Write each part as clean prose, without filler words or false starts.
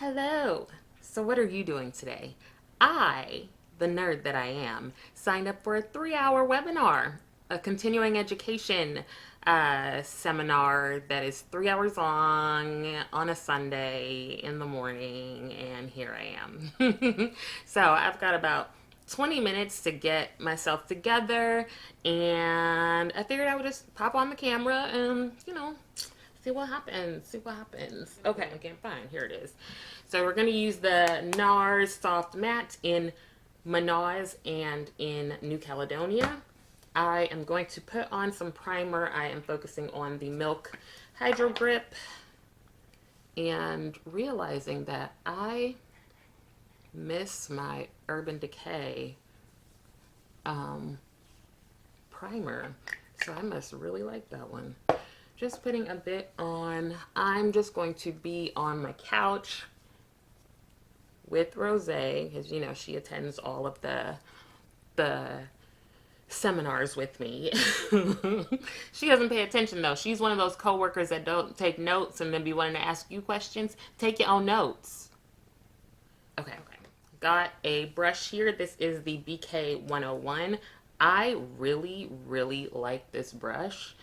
Hello. So, what are you doing today? I, the nerd that I am, signed up for a 3 hour webinar, a continuing education seminar that is 3 hours long on a Sunday in the morning, and here I am. So, I've got about 20 minutes to get myself together, and I figured I would just pop on the camera and, see what happens. See what happens. Okay, I can't find. Here it is. So we're going to use the Nars Soft Matte in Manaus and in New Caledonia. I am going to put on some primer. I am focusing on the Milk Hydrogrip and realizing that I miss my Urban Decay primer. So I must really like that one. Just putting a bit on. I'm just going to be on my couch with Rose, because she attends all of the seminars with me. She doesn't pay attention though. She's one of those coworkers that don't take notes and then be wanting to ask you questions. Take your own notes. Okay. Got a brush here. This is the BK 101. I really, really like this brush.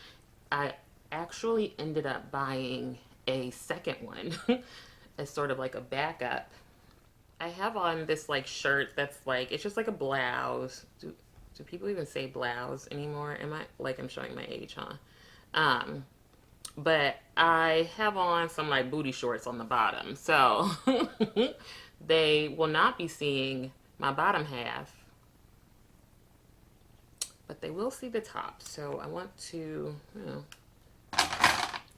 I actually ended up buying a second one as sort of like a backup. I have on this like shirt that's like, it's just like a blouse. Do people even say blouse anymore? Am I like, I'm showing my age, huh? But I have on some like booty shorts on the bottom, so they will not be seeing my bottom half, but they will see the top. So I want to,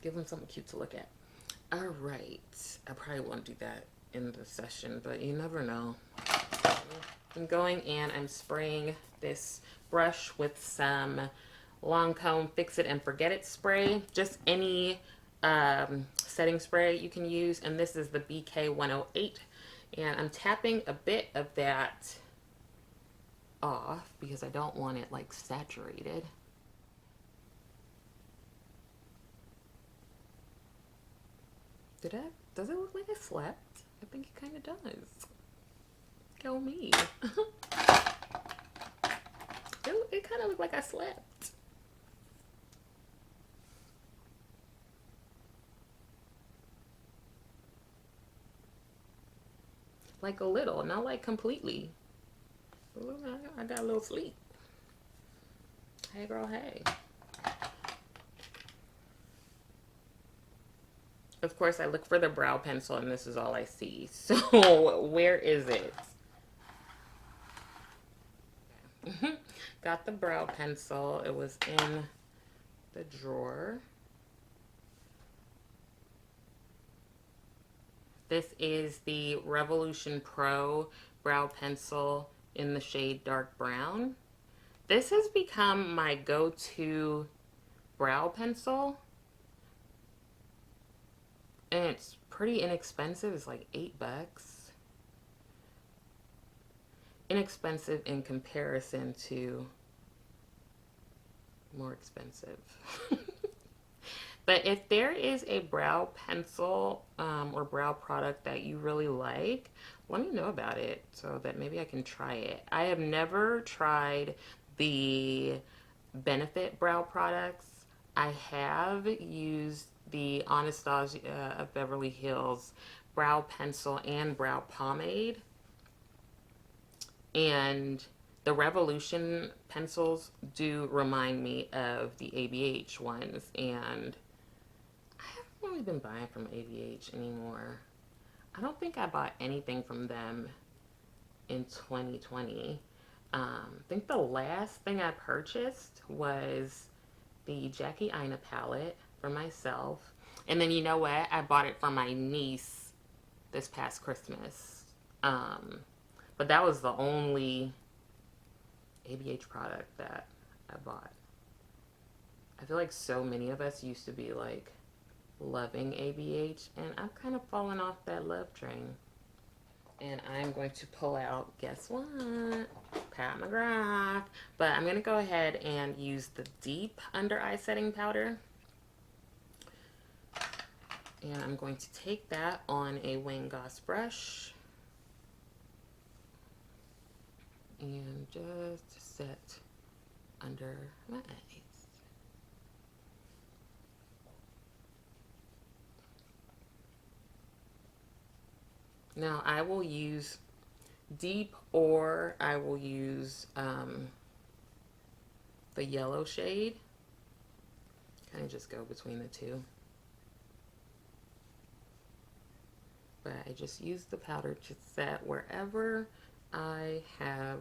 give them something cute to look at. All right, I probably won't do that in the session, but you never know. I'm going and I'm spraying this brush with some Lancome Fix It and Forget It spray. Just any setting spray you can use. And this is the BK 108. And I'm tapping a bit of that off because I don't want it like saturated. Does it look like I slept? I think it kind of does. Go me. It kind of looked like I slept. Like a little, not like completely. I got a little sleep. Hey girl, hey. Of course, I look for the brow pencil and this is all I see. So where is it? Got the brow pencil. It was in the drawer. This is the Revolution Pro brow pencil in the shade dark brown. This has become my go-to brow pencil. And it's pretty inexpensive. It's like $8. Inexpensive in comparison to more expensive. But if there is a brow pencil or brow product that you really like, let me know about it so that maybe I can try it. I have never tried the Benefit brow products. I have used the Anastasia of Beverly Hills brow pencil and brow pomade. And the Revolution pencils do remind me of the ABH ones, and I haven't really been buying from ABH anymore. I don't think I bought anything from them in 2020. I think the last thing I purchased was the Jackie Aina palette for myself. And then you know what? I bought it for my niece this past Christmas. But that was the only ABH product that I bought. I feel like so many of us used to be like loving ABH, and I've kind of fallen off that love train. And I'm going to pull out, guess what? Pat McGrath. But I'm going to go ahead and use the deep under eye setting powder. And I'm going to take that on a Wayne Goss brush and just set under my eyes. Now I will use deep, or I will use the yellow shade. Kind of just go between the two. But I just use the powder to set wherever I have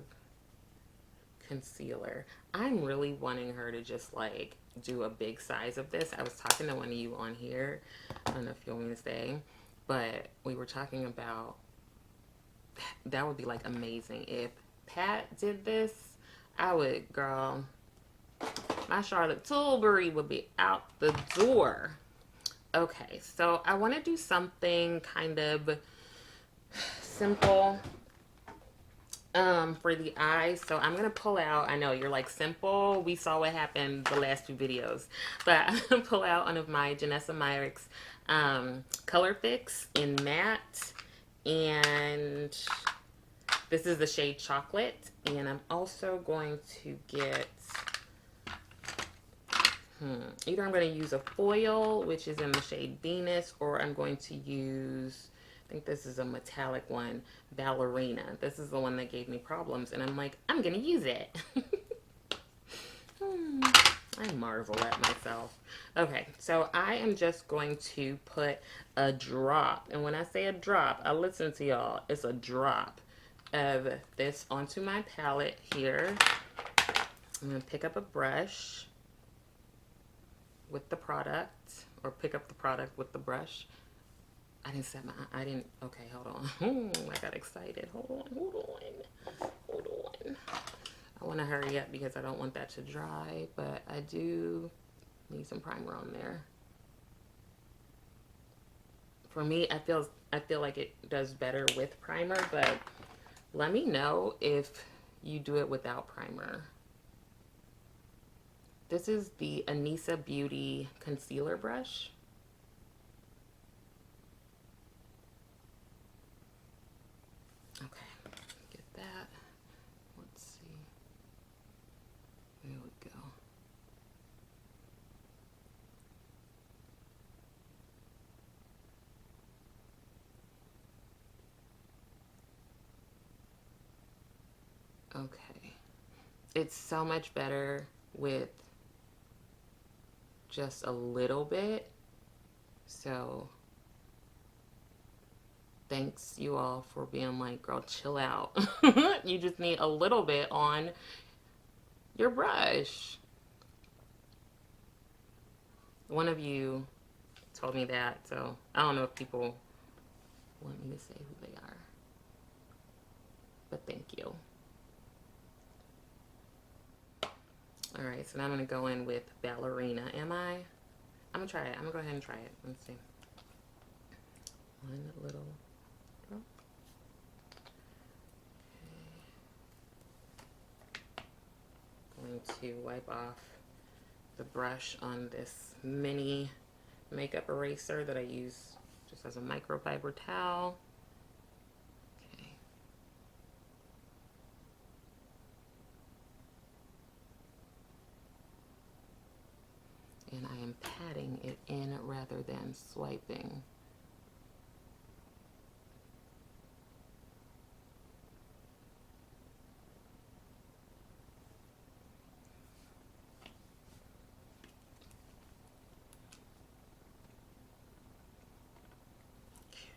concealer. I'm really wanting her to just like do a big size of this. I was talking to one of you on here, I don't know if you want me to say, but we were talking about that would be like amazing if Pat did this. I would, girl, my Charlotte Tilbury would be out the door. Okay, so I want to do something kind of simple for the eyes. So I'm gonna pull out, I know you're like, simple, we saw what happened the last two videos, but I'm gonna pull out one of my Janessa Myricks Color Fix in matte, and this is the shade Chocolate. And I'm also going to get either I'm going to use a foil, which is in the shade Venus, or I'm going to use, I think this is a metallic one, Ballerina. This is the one that gave me problems, and I'm like, I'm going to use it. I marvel at myself. Okay, so I am just going to put a drop, and when I say a drop, I listen to y'all, it's a drop of this onto my palette here. I'm going to pick up a brush with the product, or pick up the product with the brush. I didn't set my, I didn't, okay, hold on. I got excited. Hold on. I want to hurry up because I don't want that to dry, but I do need some primer on there. For me, I feel like it does better with primer, but let me know if you do it without primer. This is the Anissa Beauty concealer brush. Okay, get that. Let's see. There we go. Okay. It's so much better with just a little bit. So thanks you all for being like, girl, chill out. You just need a little bit on your brush. One of you told me that, so I don't know if people want me to say who they are, but thank you. All right, so now I'm gonna go in with Ballerina. I'm gonna try it. I'm gonna go ahead and try it. Let's see. One little drop. Okay. Going to wipe off the brush on this mini makeup eraser that I use just as a microfiber towel. And I am patting it in rather than swiping. Okay.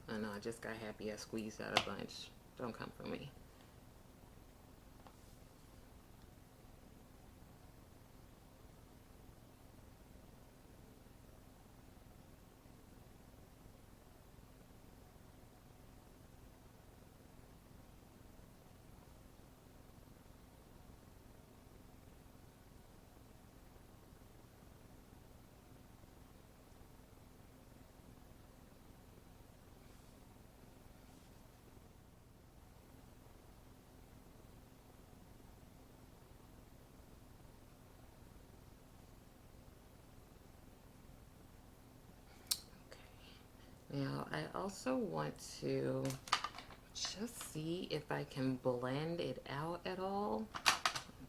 I know, I just got happy I squeezed out a bunch. Don't come for me. Now, I also want to just see if I can blend it out at all. A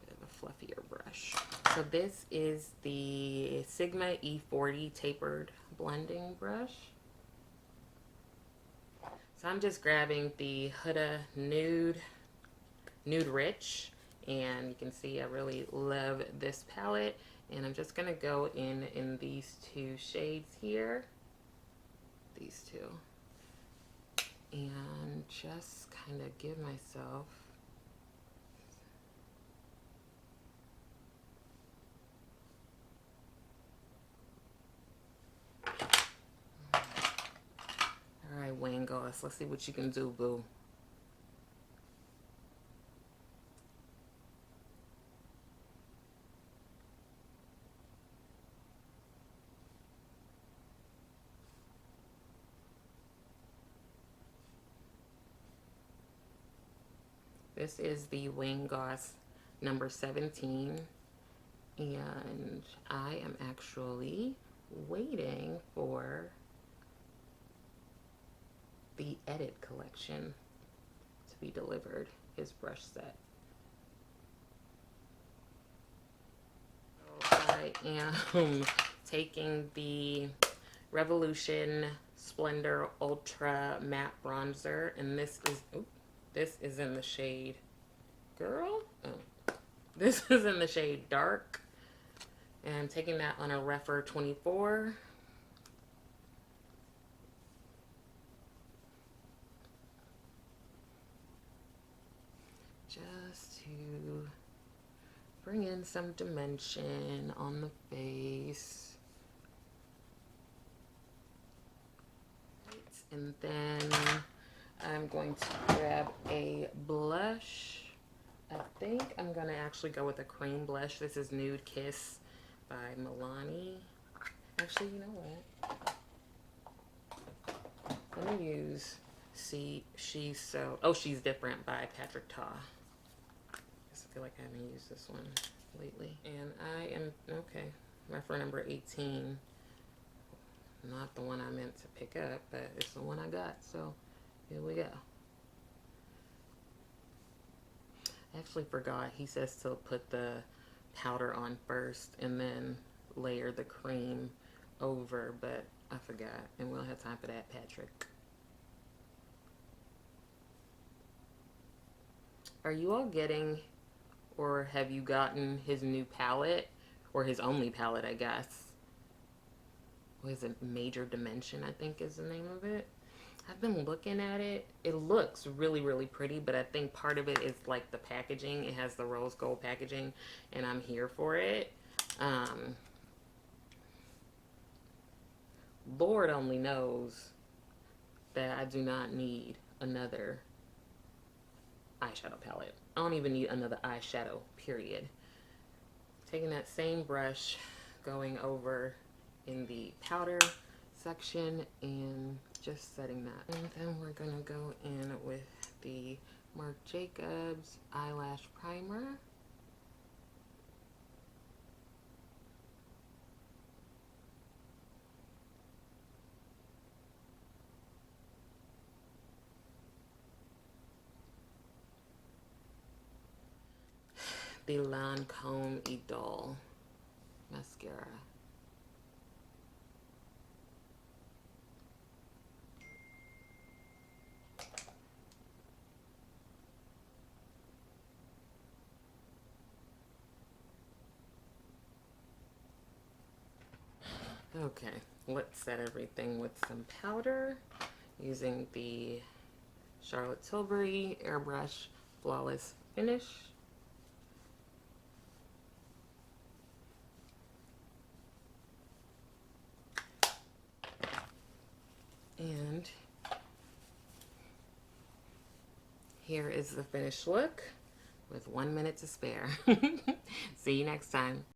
bit of a fluffier brush. So this is the Sigma E40 tapered blending brush. So I'm just grabbing the Huda Nude Rich, and you can see I really love this palette, and I'm just gonna go in these two shades here, these two, and just kind of give myself all right, Wayne Goss, let's see what you can do, boo. This is the Wayne Goss number 17, and I am actually waiting for the Edit collection to be delivered, his brush set. So I am taking the Revolution Splendor Ultra Matte Bronzer, and this is in the shade, girl, this is in the shade Dark, and I'm taking that on a Refer 24. Just to bring in some dimension on the face. And then I'm going to grab a blush. I think I'm going to actually go with a cream blush. This is Nude Kiss by Milani. Actually, you know what? Let me use She's Different by Patrick Ta. I feel like I haven't used this one lately. And I am, okay, refer number 18. Not the one I meant to pick up, but it's the one I got, so here we go. I actually forgot, he says to put the powder on first and then layer the cream over, but I forgot, and we don't have time for that, Patrick. Are you all getting, or have you gotten his new palette, or his only palette, I guess? What is it? Major Dimension, I think is the name of it. I've been looking at it. It looks really, really pretty, but I think part of it is like the packaging. It has the rose gold packaging, and I'm here for it. Lord only knows that I do not need another eyeshadow palette. I don't even need another eyeshadow, period. Taking that same brush, going over in the powder section and just setting that. And then we're gonna go in with the Marc Jacobs eyelash primer. The Lancome Idole mascara. Okay, let's set everything with some powder using the Charlotte Tilbury airbrush flawless finish. And here is the finished look with 1 minute to spare. See you next time.